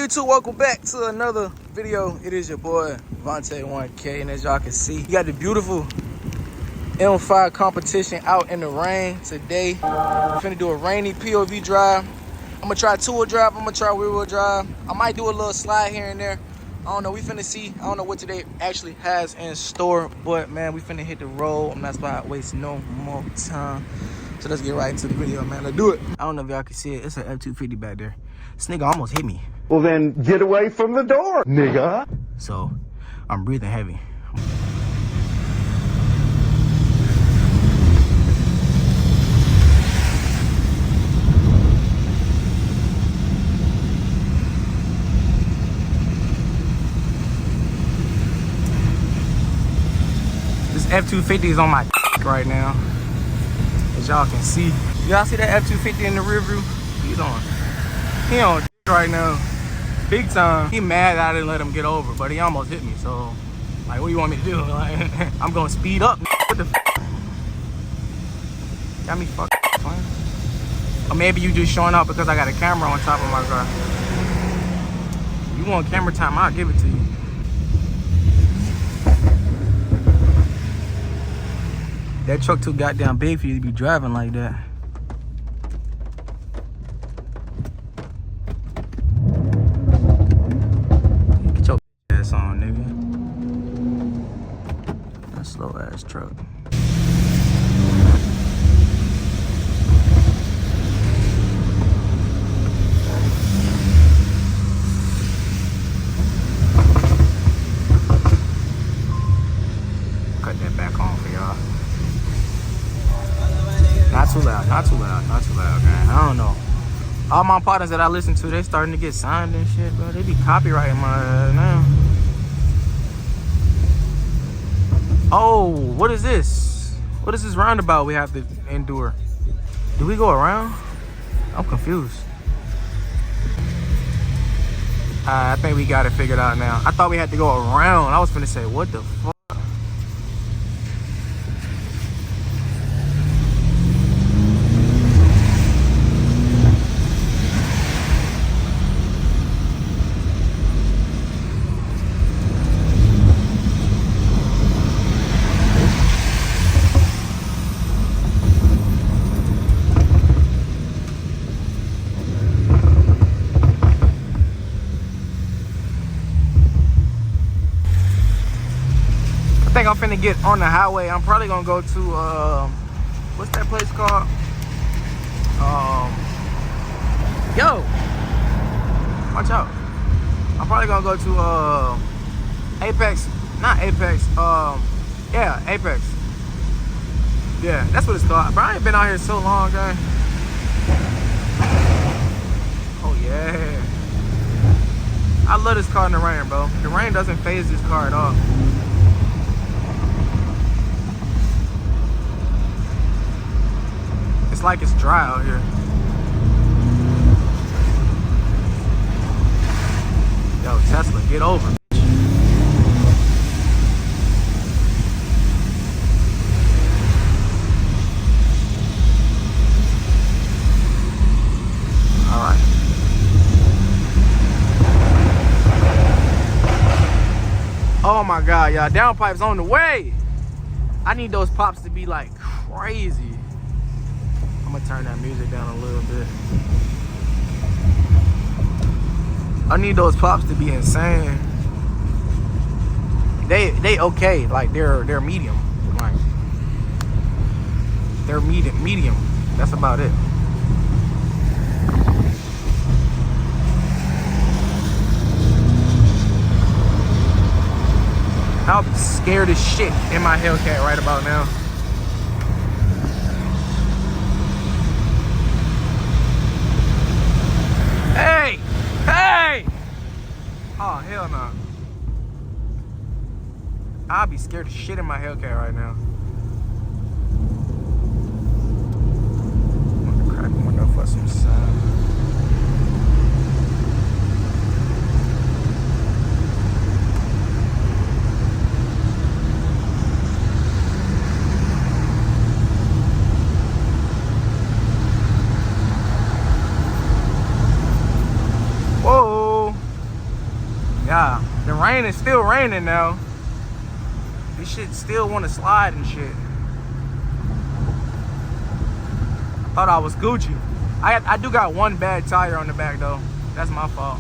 YouTube? Welcome back to another video. It is your boy Vontae 1K, and as y'all can see, you got the beautiful M5 competition out in the rain today. We're finna do a rainy POV drive. I'm gonna try two-wheel drive. I'm gonna try rear-wheel drive. I might do a little slide here and there. I don't know. We finna see. I don't know what today actually has in store, but man, we finna hit the road. I'm not about to waste no more time. So let's get right into the video, man. Let's do it. I don't know if y'all can see it. It's an F-250 back there. This nigga almost hit me. Well, then get away from the door, nigga. So I'm breathing heavy. This F-250 is on my right now, as y'all can see. Y'all see that F-250 in the rear view? He on right now, big time. He mad that I didn't let him get over, but he almost hit me. So, like, what do you want me to do? Like, I'm gonna speed up. What the f? Got me fucking fine. Or maybe you just showing up because I got a camera on top of my car. You want camera time? I'll give it to you. That truck too goddamn big for you to be driving like that. Get your ass on, nigga. That slow ass truck. Cut that back on for y'all. Not too loud, not too loud, not too loud, man. I don't know. All my partners that I listen to, they starting to get signed and shit, bro. They be copyrighting my ass now. Oh, what is this? What is this roundabout we have to endure? Do we go around? I'm confused. I think we got it figured out now. I thought we had to go around. I was finna say, what the fuck? I think I'm finna get on the highway. I'm probably gonna go to what's that place called? Yo, watch out. I'm probably gonna go to Apex, not Apex, yeah, Apex. Yeah, that's what it's called. Bro, I ain't been out here so long, guy. Oh yeah. I love this car in the rain, bro. The rain doesn't phase this car at all. It's like it's dry out here. Yo, Tesla, get over. All right. Oh my God, y'all, downpipe's on the way. I need those pops to be like crazy. I'm gonna turn that music down a little bit. I need those pops to be insane. They okay, like they're medium, like they're medium. That's about it. I'm scared as shit in my Hellcat right about now. Hey! Hey! Oh, hell no. I'll be scared as shit in my Hellcat right now. I'm gonna crack the window for some sound. Yeah, the rain is still raining now. This shit still want to slide and shit. I thought I was Gucci. I do got one bad tire on the back though. That's my fault.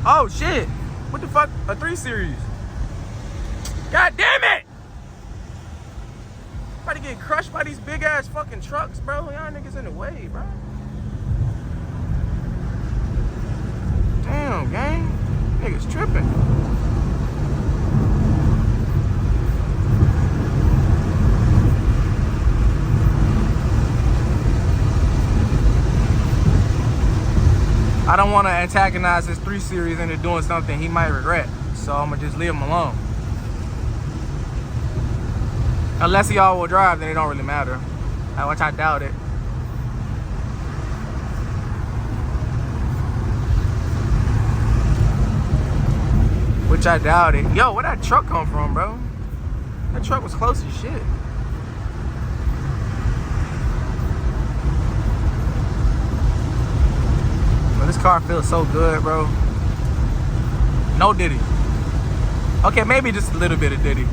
Oh shit! What the fuck? A 3 Series? God damn it! About to get crushed by these big ass fucking trucks, bro. Y'all niggas in the way, bro. Damn, gang. Niggas tripping. I don't want to antagonize this 3 Series into doing something he might regret. So I'm going to just leave him alone. Unless he all-wheel drive, then it don't really matter. Which I doubt it. Which I doubt it. Yo, where that truck come from, bro? That truck was close as shit. But this car feels so good, bro. No Diddy. Okay, maybe just a little bit of Diddy.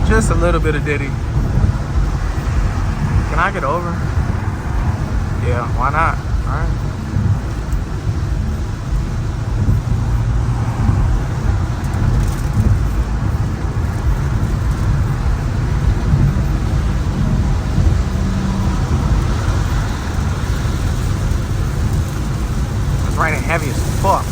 Just a little bit of Diddy. Can I get over? Yeah, why not? All right. It's raining heavy as fuck.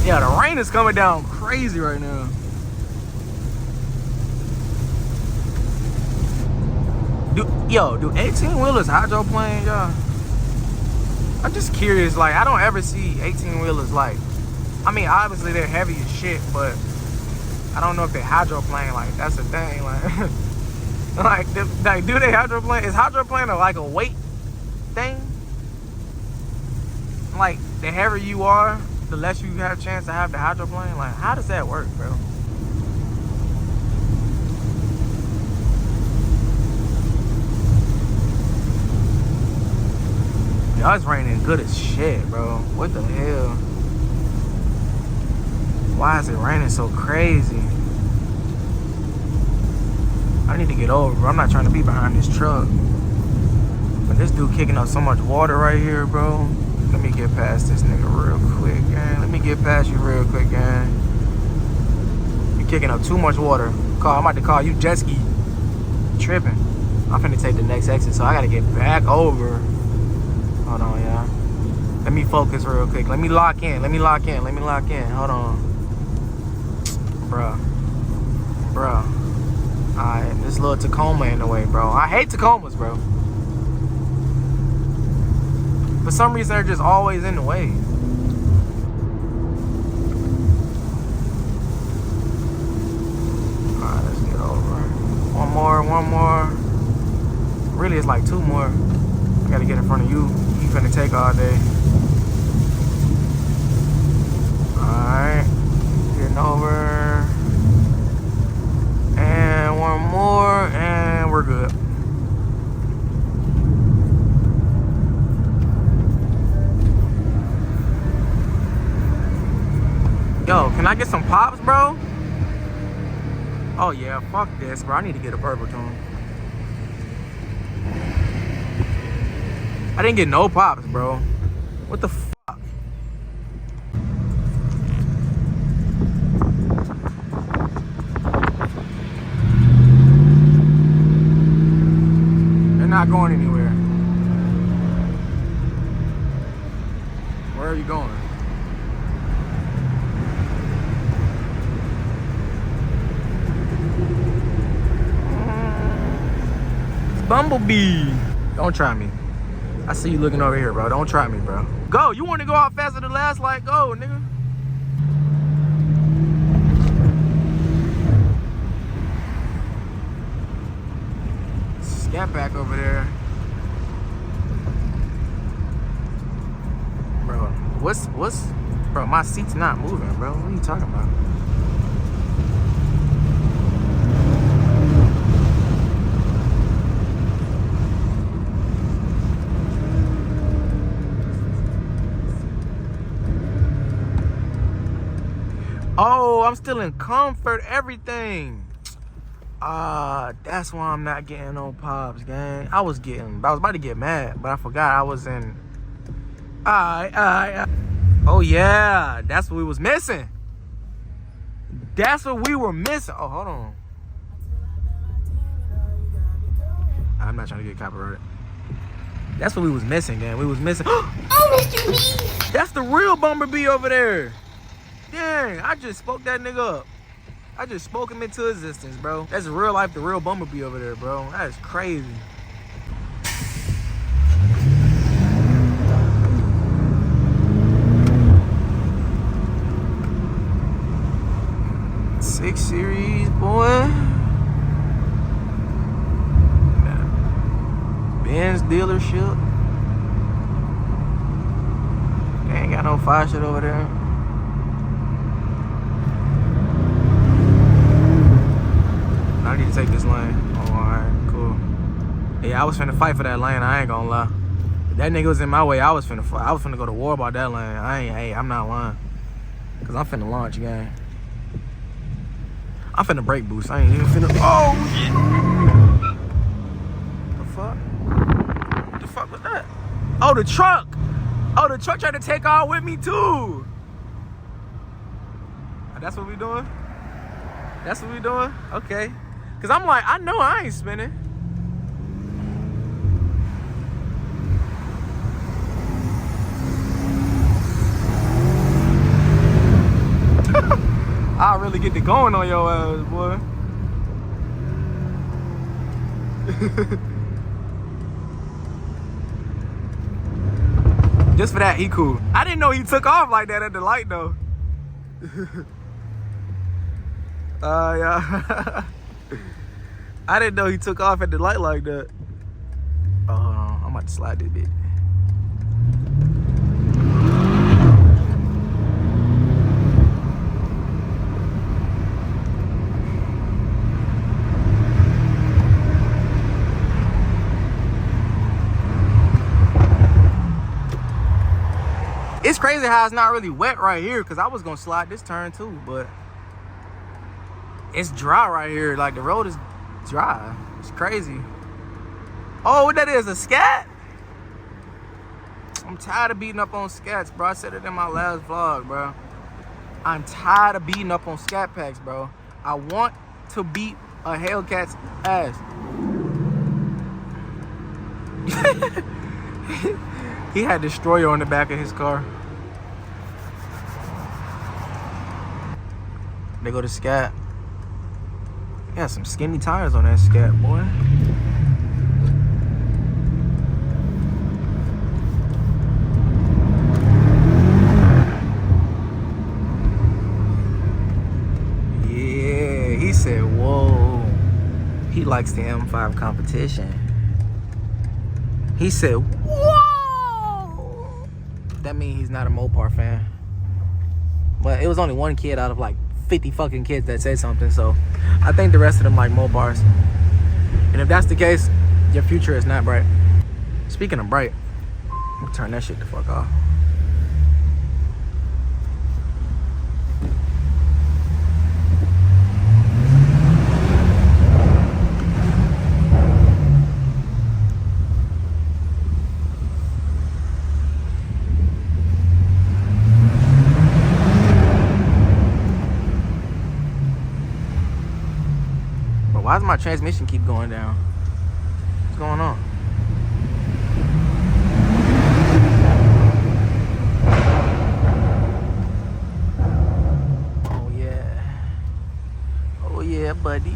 Yeah, the rain is coming down crazy right now. Do 18-wheelers hydroplane, y'all? I'm just curious, like, I don't ever see 18-wheelers, like, I mean, obviously they're heavy as shit, but I don't know if they hydroplane, like, that's the thing, like, like, do they hydroplane? Is hydroplane like a weight thing? Like, the heavier you are, the less you have a chance to have the hydroplane? Like, how does that work, bro? Y'all, it's raining good as shit, bro. What the hell? Why is it raining so crazy? I need to get over, bro. I'm not trying to be behind this truck. But this dude kicking up so much water right here, bro. Let me get past this nigga real quick, gang. Let me get past you real quick, gang. You're kicking up too much water. I'm about to call you jet ski. Tripping. I'm finna take the next exit, so I gotta get back over. Hold on, y'all. Let me focus real quick. Let me lock in. Hold on. Bruh. Alright, this little Tacoma in the way, bro. I hate Tacomas, bro. For some reason, they're just always in the way. Alright, let's get over. One more. Really, it's like 2 more. I gotta get in front of you. You finna take all day. Alright. Getting over. And 1 more, and we're good. Yo, can I get some pops, bro? Oh yeah, fuck this, bro. I need to get a purple tone. I didn't get no pops, bro. What the fuck? They're not going anywhere. Where are you going? Bumblebee. Don't try me. I see you looking over here, bro. Don't try me, bro. Go. You want to go out faster than last? Like, go, nigga. Scat back over there. What's, bro, my seat's not moving, bro. What are you talking about? Oh, I'm still in comfort, everything. That's why I'm not getting no pops, gang. I was about to get mad, but I forgot I was in. Oh yeah, that's what we was missing. That's what we were missing. Oh, hold on. I'm not trying to get copyrighted. That's what we was missing, gang. We was missing. Oh, Mr. B. That's the real Bumblebee over there. Dang, I just spoke that nigga up. I just spoke him into existence, bro. That's real life, the real Bumblebee over there, bro. That is crazy. Six Series, boy. Benz dealership. They ain't got no fire shit over there. I need to take this lane. Oh, alright, cool. Yeah, I was finna fight for that lane. I ain't gonna lie. If that nigga was in my way, I was finna fight. I was finna go to war about that lane. I'm not lying. Cause I'm finna launch, gang. I'm finna brake boost. I ain't even finna. Oh shit! The fuck? What the fuck was that? Oh, the truck! Oh, the truck tried to take off with me too. That's what we doing? That's what we doing? Okay. Cause I'm like, I know I ain't spinning. I'll really get to going on your ass, boy. Just for that, he cool. I didn't know he took off like that at the light though. Yeah. I didn't know he took off at the light like that. Oh, I'm about to slide this bit. It's crazy how it's not really wet right here, because I was gonna slide this turn too, but it's dry right here. Like the road is dry. It's crazy. Oh, what that is, a scat? I'm tired of beating up on scats, bro. I said it in my last vlog, bro. I'm tired of beating up on scat packs, bro. I want to beat a Hellcat's ass. He had Destroyer on the back of his car. They go to scat. Got some skinny tires on that scat, boy. Yeah, he said, whoa. He likes the M5 competition. He said, whoa. That means he's not a Mopar fan. But it was only one kid out of like 50 fucking kids that said something, so I think the rest of them like Mopars. And if that's the case, your future is not bright. Speaking of bright, I'm gonna turn that shit the fuck off. Why does my transmission keep going down? What's going on? Oh yeah. Oh yeah, buddy.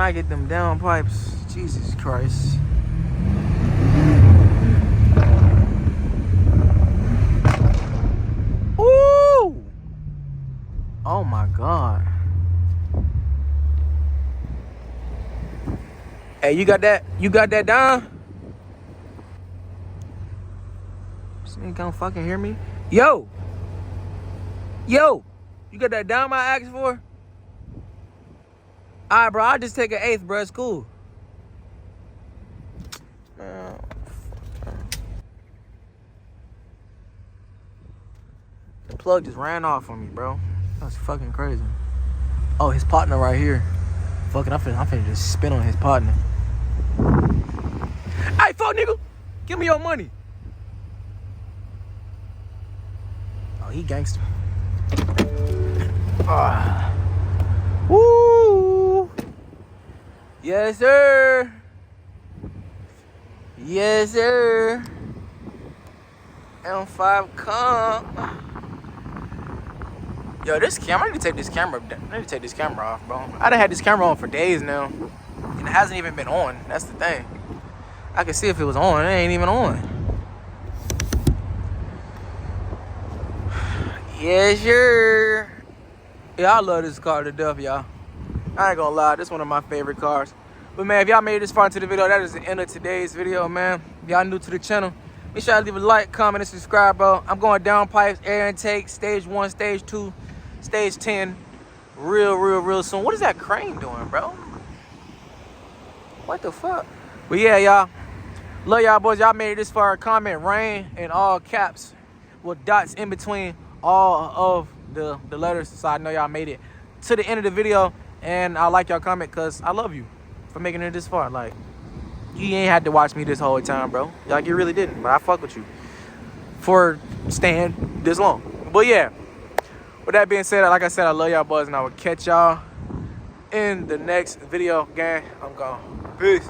I get them down pipes, Jesus Christ. Ooh! Oh my God. Hey, you got that? You got that down? This nigga can't fucking hear me. Yo! Yo! You got that down I asked for? Alright, bro. I'll just take an eighth, bro. It's cool. The plug just ran off on me, bro. That's fucking crazy. Oh, his partner right here. Fucking, I'm finna just spin on his partner. Hey, fuck nigga! Give me your money. Oh, he gangster. Woo! Yes, sir. Yes, sir. M5 come. Yo, this camera, I need to take this camera. I need to take this camera off, bro. I done had this camera on for days now, and it hasn't even been on. That's the thing. I can see if it was on. It ain't even on. Yes, sure. Yeah, I love this car to death, y'all. I ain't gonna lie, this is one of my favorite cars. But man, if y'all made it this far into the video, that is the end of today's video, man. If y'all new to the channel, make sure y'all leave a like, comment, and subscribe, bro. I'm going down pipes, air intake, stage 1, stage 2, stage 10, real soon. What is that crane doing, bro? What the fuck? But yeah, y'all. Love y'all, boys. Y'all made it this far. Comment rain in all caps with dots in between all of the letters, so I know y'all made it to the end of the video. And I like y'all comment because I love you for making it this far. Like, you ain't had to watch me this whole time, bro. Like, you really didn't, but I fuck with you for staying this long. But yeah, with that being said, like I said, I love y'all, boys, and I will catch y'all in the next video. Gang, I'm gone. Peace.